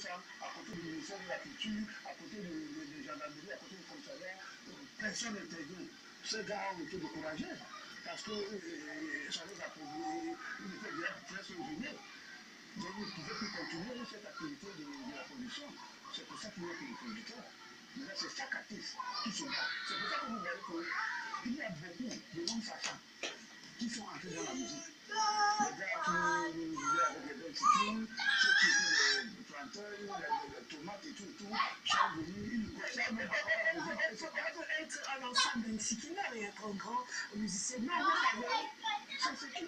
ça, à côté du ministère de la Culture, à côté de gendarmerie, à côté du commissariat, personne n'intervient. Ces gars ont été découragés parce que ça les a posé, ils étaient déjà presque gênés. Donc ils ne pouvaient plus continuer cette activité de la production. C'est pour ça qu'il y a que les producteurs. Mais là, c'est chaque artiste qui se bat. C'est pour ça que vous voyez qu'il y a beaucoup de non-sachants qui sont entrés dans la musique. Les gars qui vivaient avec les belles futures, ceux qui étaient les planteurs, les tomates et tout, sont venus, ils ne savent même pas comment la musique. Il faut être un ensemble d'insikineurs et être un grand musicien. Non, c'est ce qui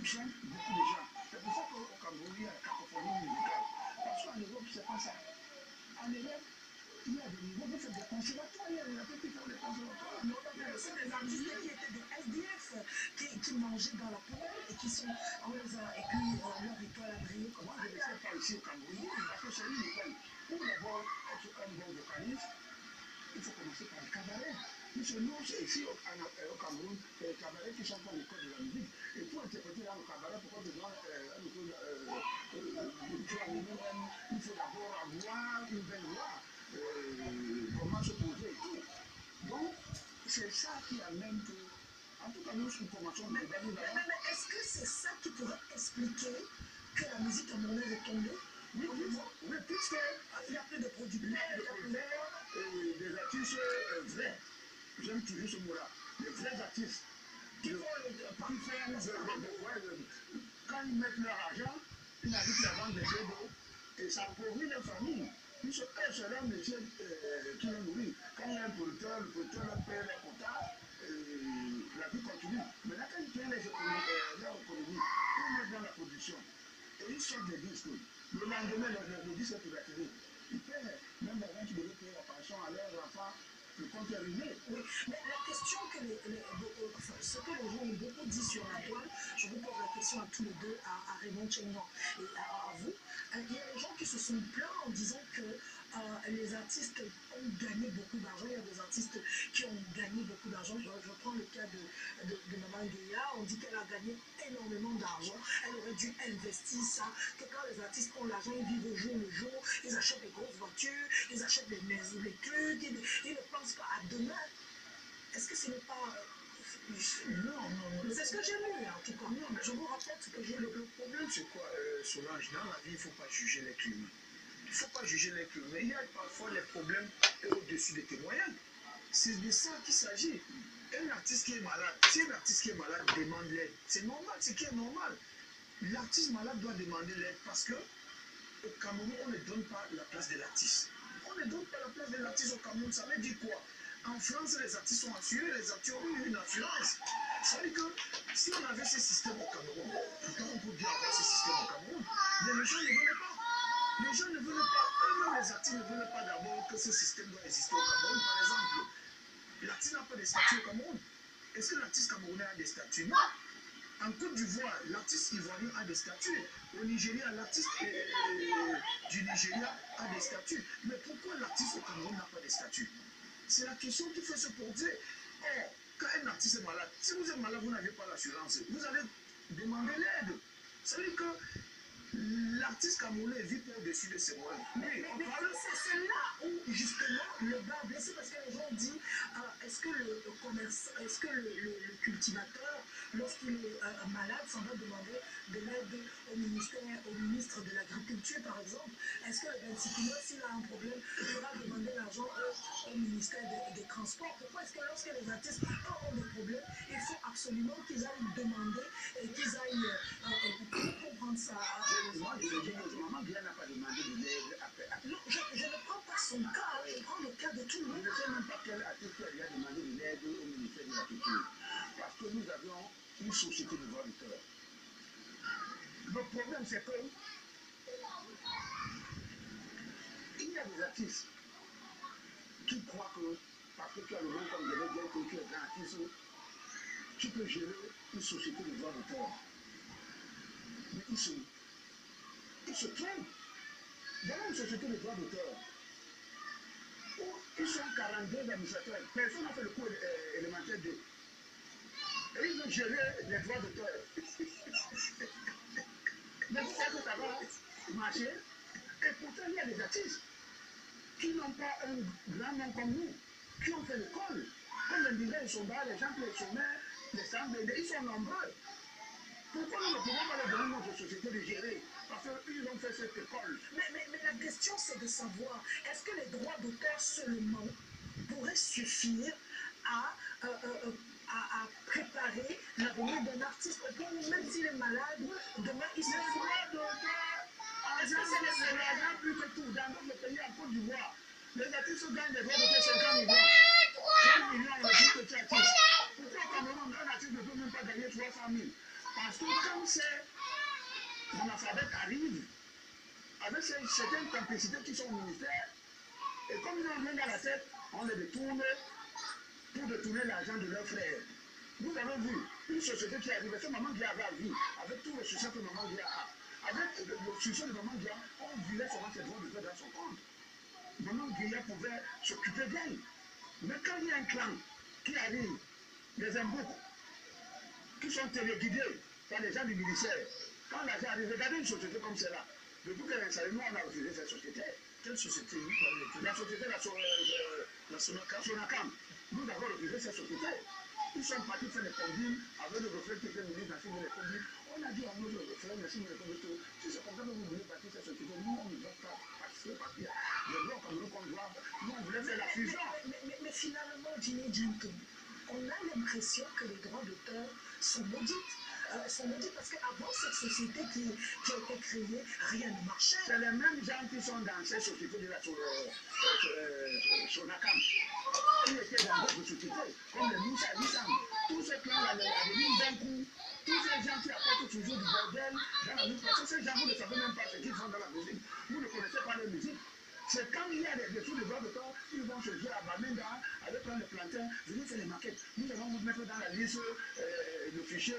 gêne beaucoup de gens. C'est pour ça qu'au Cameroun, il y a la cacophonie musicale. Parce qu'en Europe, c'est pas ça. En Europe, il y a des niveaux, vous faites des conservatoires, il y a des artistes qui font des conservatoires. c'est des artistes qui étaient des SDF, qui mangeaient dans la poubelle et qui sont, et puis leur étoile a brillé. Moi, je ne sais pas ici au Cameroun, parce que c'est une école. Pour d'abord être un bon vocaliste, il faut commencer par le cabaret. Puisque nous, ici au Cameroun, c'est les cabarets qui sont pour l'école de la musique. Et pour interpréter dans le cabaret, pourquoi besoin il faut d'abord avoir une belle voix, comment se poser et tout. Donc, c'est ça qui amène que, en tout cas, nous, une formation de mais est-ce que c'est ça qui pourrait expliquer que la musique camerounaise est tombée? Oui, puisqu'il y a plus de producteurs, des artistes vrais. J'aime toujours ce mot-là. Les vrais artistes. Quand ils mettent leur argent, ils habitent la vente des jeux d'eau et ça appauvrit les familles. Puisque c'est leur métier qui les nourrit. Quand il y a un producteur, le producteur leur paie les quotas, la vie continue. Mais là, quand ils paient leur économie, ils mettent dans la production. Et ils sortent des disques. Le lendemain, le disque est privatisé. Ils paient, même les gens qui devaient payer la pension à leurs enfants, le compte est ruiné. Oui, mais la question que ce que les gens ont beaucoup dit sur la toile, je vous pose la question à tous les deux, à Raymond Tchénian et à vous. Il y a des gens qui se sont plaints en disant que les artistes ont gagné beaucoup d'argent. Il y a des artistes qui ont gagné beaucoup d'argent. Je prends le cas de Maman Guéa. On dit qu'elle a gagné énormément d'argent. Elle aurait dû investir ça. Que quand les artistes ont l'argent, ils vivent au jour le jour. Ils achètent des grosses voitures, ils achètent des maisons, des trucs. Ils ne pensent pas à demain. Est-ce que ce n'est pas... Non. C'est ce que j'ai lu, en tout cas. Non, mais je vous rappelle ce que j'ai lu. Le problème, c'est quoi, Solange? Dans la vie, il ne faut pas juger l'être humain. Il ne faut pas juger l'être humain. Il y a parfois les problèmes au-dessus de tes moyens. C'est de ça qu'il s'agit. Un artiste qui est malade, si un artiste qui est malade demande l'aide, c'est normal, c'est qui est normal. L'artiste malade doit demander l'aide parce que au Cameroun, on ne donne pas la place de l'artiste. On ne donne pas la place de l'artiste au Cameroun. Ça veut dire quoi? En France, les artistes sont assurés, les artistes ont eu une assurance. Ça veut dire que si on avait ce système au Cameroun, pourtant on peut bien avoir ce système au Cameroun, mais les gens ne veulent pas. Les gens ne veulent pas, eux-mêmes les artistes ne veulent pas d'abord que ce système doit exister au Cameroun. Par exemple, l'artiste n'a pas de statut au Cameroun. Est-ce que l'artiste camerounais a des statuts? Non. En Côte d'Ivoire, l'artiste ivoirien a des statuts. Au Nigeria, l'artiste du Nigeria a des statuts. Mais pourquoi l'artiste au Cameroun n'a pas de statuts? C'est la question qu'il faut se poser. Or, quand un artiste est malade, si vous êtes malade, vous n'avez pas l'assurance, vous allez demander l'aide. Ça veut dire que l'artiste camerounais vit au-dessus de ses moyens. Mais c'est là où justement le bas blessé, parce que les gens disent est-ce que le cultivateur, lorsqu'il est malade, s'en va demander de l'aide au ministre de l'Agriculture, par exemple? Est-ce que le Bensikino, s'il a un problème, il va demander l'argent au ministère des Transports? Pourquoi est-ce que lorsque les artistes ont des problèmes, il faut absolument qu'ils aillent demander et qu'ils aillent comprendre ça? Moi, je dis que Maman Guéa n'a pas demandé de l'aide après. Non, je ne prends pas son cas, je prends le cas de tout le monde. Je ne sais même pas quel artiste a déjà demandé de l'aide au ministère de la Culture. Parce que nous avions une société de droits d'auteur. Le problème, c'est que il y a des artistes qui croient que parce que tu as le nom comme je l'ai dit, que tu es un artiste, tu peux gérer une société de droits d'auteur. Mais ils se trompent. Il y a une société de droits d'auteur où ils sont 42 administrateurs. Personne n'a fait le cours élémentaire 2. Et ils ont géré les droits d'auteur. Mais vous savez que ça va marcher? pourtant, il y a des artistes qui n'ont pas un grand nom comme nous, qui ont fait l'école. Comme le disait les soldats, les gens qui les chômeurs, les sambles, ils sont nombreux. Pourquoi nous ne pouvons pas les donner à notre société de gérer? Parce qu'ils ont fait cette école. Mais la question, c'est de savoir, est-ce que les droits d'auteur seulement pourraient suffire à préparer l'avenir d'un artiste? Même s'il est malade, demain, il se Les droits d'auteur, est-ce que c'est les l'argent plus que tout. Dans notre pays, en Côte d'Ivoire, les artistes gagnent des droits d'auteur 50 millions. 5 millions, on a dit que tu es artiste. Pourquoi au Cameroun, un artiste ne peut même pas gagner 300 000? Parce que quand l'analphabète arrive, avec certaines capacités qui sont au ministère, et comme ils ont rien dans la tête, on les détourne pour détourner l'argent de leurs frères. Vous avez vu une société qui arrive, c'est Maman Dia avait vu, avec tout le succès que Maman Dia a. Avec le succès de Maman Dia, on voulait seulement ses droits de faire dans son compte. Maman Dia pouvait s'occuper d'elle. Mais quand il y a un clan qui arrive, des embouts, qui sont téléguidés par les gens du ministère, quand l'argent arrive, regardez une société comme celle-là. Depuis que nous on a refusé cette société. Quelle société? La société, la Sonacam. Nous avons refusé cette société. Ils sont partis faire les communes avec le reflet qui était ministre dans les communes. On a dit à nos frères, merci, mais si c'est comme ça que vous voulez bâtir cette société, nous, on ne doit pas participer parce qu'il y a des lois comme nous qu'on doit. Nous, on voulait faire la fusion. Mais finalement, Jimmy Jenton, on a l'impression que les droits d'auteur sont maudits. Sont maudits parce qu'avant cette société qui a été créée, rien ne marchait. C'est les mêmes gens qui sont dans cette société de la Sonacam. Ils étaient dans d'autres sociétés, comme les Moussa Lissam. Tous ces plans-là, les mines d'un coup, tous ces gens qui apportent toujours du bordel dans la musique, parce que ces gens, vous ne savez même pas ce qu'ils font dans la musique. Vous ne connaissez pas la musique. C'est quand il y a des dessous de droits d'auteur, ils vont se dire à Bamenda, aller prendre les plantains, venir faire les maquettes. Nous allons vous mettre dans la liste, le fichier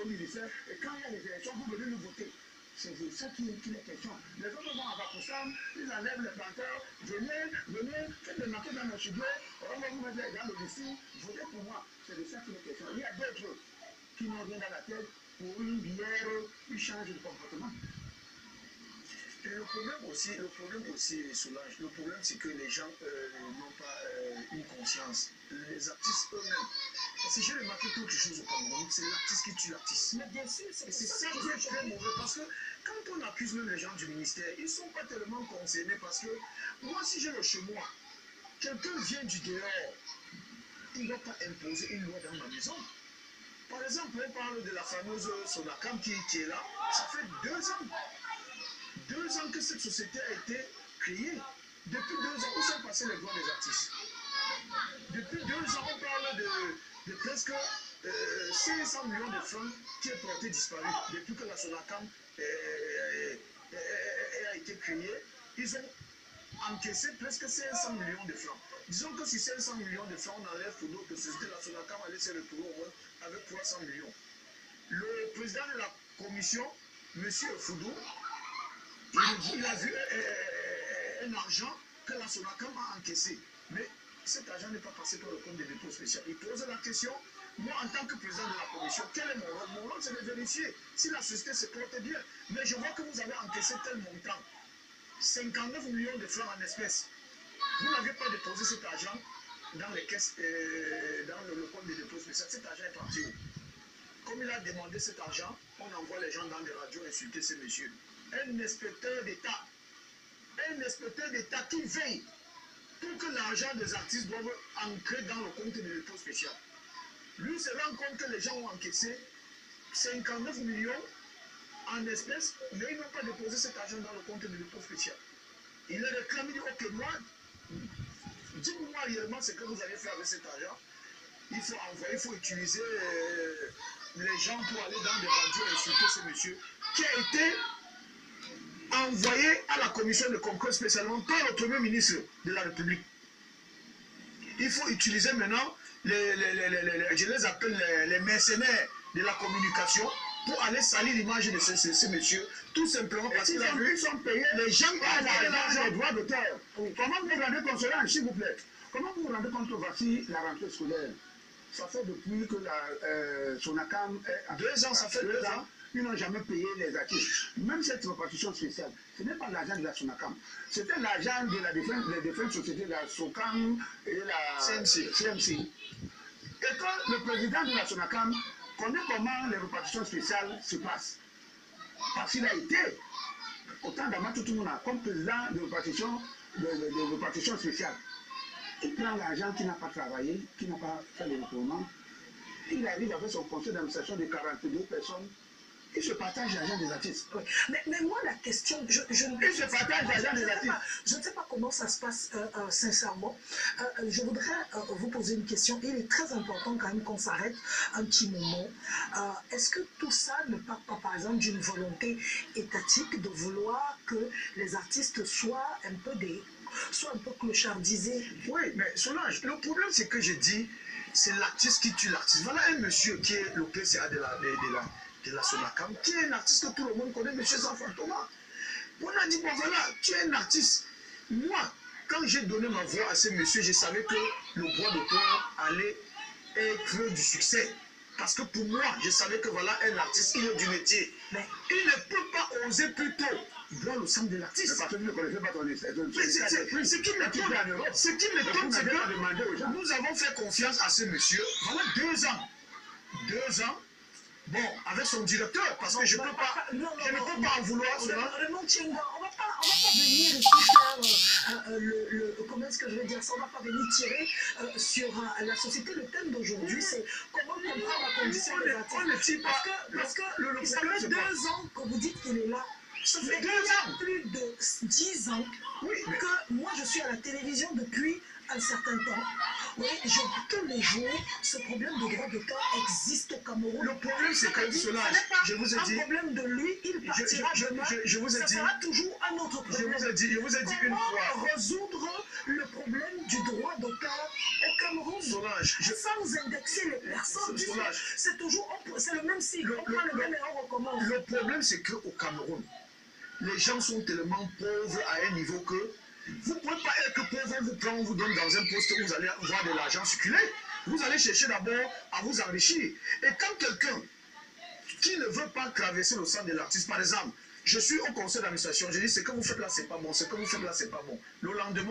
au ministère. Et quand il y a les élections, vous venez nous voter. C'est de ça qu'il est question. Les autres vont à Bakoussam, ils enlèvent les planteurs, venez, faites les maquettes dans nos studios, on va vous mettre dans le lycée, votez pour moi. C'est de ça qu'il est question. Il y a d'autres qui n'ont rien dans la tête pour une bière, ils changent de comportement. Et le problème aussi, Solange, le problème c'est que les gens n'ont pas une conscience. Les artistes eux-mêmes. Parce que j'ai remarqué quelque chose au Cameroun, c'est l'artiste qui tue l'artiste. Mais bien sûr, Et c'est ça qui est très mauvais parce que quand on accuse même les gens du ministère, ils ne sont pas tellement concernés parce que moi, si j'ai le chez moi, quelqu'un vient du dehors, il ne va pas imposer une loi dans ma maison. Par exemple, on parle de la fameuse Sonacam qui est là, ça fait 2 ans. 2 ans que cette société a été créée. Depuis 2 ans, où sont passés les droits des artistes? Depuis 2 ans, on parle de presque 500 millions de francs qui est porté disparu. Depuis que la Sonacam a été créée, ils ont encaissé presque 500 millions de francs. Disons que si 500 millions de francs, on enlève Foudou, que c'était la Sonacam allait se retrouver au moins avec 300 millions. Le président de la commission, M. Foudou, il a vu un argent que la Sonacam a encaissé. Mais cet argent n'est pas passé par le compte de dépôt spécial. Il pose la question, moi en tant que président de la commission, quel est mon rôle? Mon rôle c'est de vérifier si la société se porte bien. Mais je vois que vous avez encaissé tel montant, 59 millions de francs en espèces. Vous n'avez pas déposé cet argent dans les caisses, dans le compte de dépôt spécial. Cet argent est parti où? Comme il a demandé cet argent, on envoie les gens dans des radios insulter ces messieurs. Un inspecteur d'État qui veille pour que l'argent des artistes doivent ancrer dans le compte de dépôt spécial. Lui se rend compte que les gens ont encaissé 59 millions en espèces, mais ils n'ont pas déposé cet argent dans le compte de dépôt spécial. Il a réclamé, il dit, ok, moi, dites-moi réellement ce que vous allez faire avec cet argent. Il faut envoyer, il faut utiliser les gens pour aller dans des radios insulter ce monsieur qui a été envoyé à la commission de concours spécialement par le Premier ministre de la République. Il faut utiliser maintenant, je les appelle les mercenaires de la communication pour aller salir l'image de ce monsieur, tout simplement parce qu'ils sont payés, les gens qui ont les droits d'auteur. Comment vous vous rendez compte cela, s'il vous plaît? Comment vous vous rendez compte que voici la rentrée scolaire? Ça fait depuis que la Sonacam est... 2 ans, ça fait 2 ans. ils n'ont jamais payé les artistes. Même cette répartition spéciale, ce n'est pas l'argent de la SONACAM. C'était l'argent de la défense société, la SOCAM et la CMC. Et quand le président de la SONACAM connaît comment les répartitions spéciales se passent, parce qu'il a été, autant d'Amatou Toumouna, comme président de répartition spéciale, il prend l'argent qui n'a pas travaillé, qui n'a pas fait le recouvrement, il arrive avec son conseil d'administration de 42 personnes, il se partage l'argent des artistes. Oui. Mais moi, la question, il se partage l'argent des artistes. Je ne sais pas comment ça se passe sincèrement. Je voudrais vous poser une question. Il est très important quand même qu'on s'arrête un petit moment. Est-ce que tout ça ne part pas, par exemple, d'une volonté étatique de vouloir que les artistes soient un peu clochardisés? Oui, mais Solange, le problème c'est que je dis, c'est l'artiste qui tue l'artiste. Voilà un monsieur qui est le PCA de la SONACAM, qui est un artiste que tout le monde connaît, M. Zanfan Thomas. On a dit, bon voilà, tu es un artiste. Moi, quand j'ai donné ma voix à ce monsieur, je savais que le droit d'auteur allait être du succès. Parce que pour moi, je savais que voilà un artiste, il est du métier. Mais il ne peut pas oser plus tôt boire le sang de l'artiste. Parce que vous ne connaissez pas ton Ce qui m'étonne, c'est que nous avons fait confiance à ce monsieur. Voilà 2 ans. 2 ans. Bon, avec son directeur, parce que je ne peux pas en vouloir. Raymond Tchenga, on ne va pas venir ici faire comment est-ce que je vais dire ça, on ne va pas venir tirer sur la société. Le thème d'aujourd'hui, c'est comment comprendre la condition des artistes. Parce que ça fait 2 ans que vous dites qu'il est là. Ça fait 2 ans, plus de 10 ans que moi je suis à la télévision depuis un certain temps. Oui, tous les jours, ce problème de droit d'auteur existe au Cameroun. Le problème, c'est que cela, je vous ai dit. Un problème de lui, il partira demain. Je vous ai dit. Ça sera toujours un autre problème. Je vous ai dit une fois. Comment résoudre le problème du droit d'auteur au Cameroun? Solange, sans indexer les personnes. C'est toujours, c'est le même cycle. On prend le même et on recommence. Le problème, c'est qu'au Cameroun, les gens sont tellement pauvres à un niveau que vous ne pouvez pas être pauvre, on vous donne dans un poste où vous allez avoir de l'argent circuler. Vous allez chercher d'abord à vous enrichir. Et quand quelqu'un qui ne veut pas traverser le sang de l'artiste, par exemple, je suis au conseil d'administration, je dis ce que vous faites là, c'est pas bon, ce que vous faites là, c'est pas bon. Le lendemain,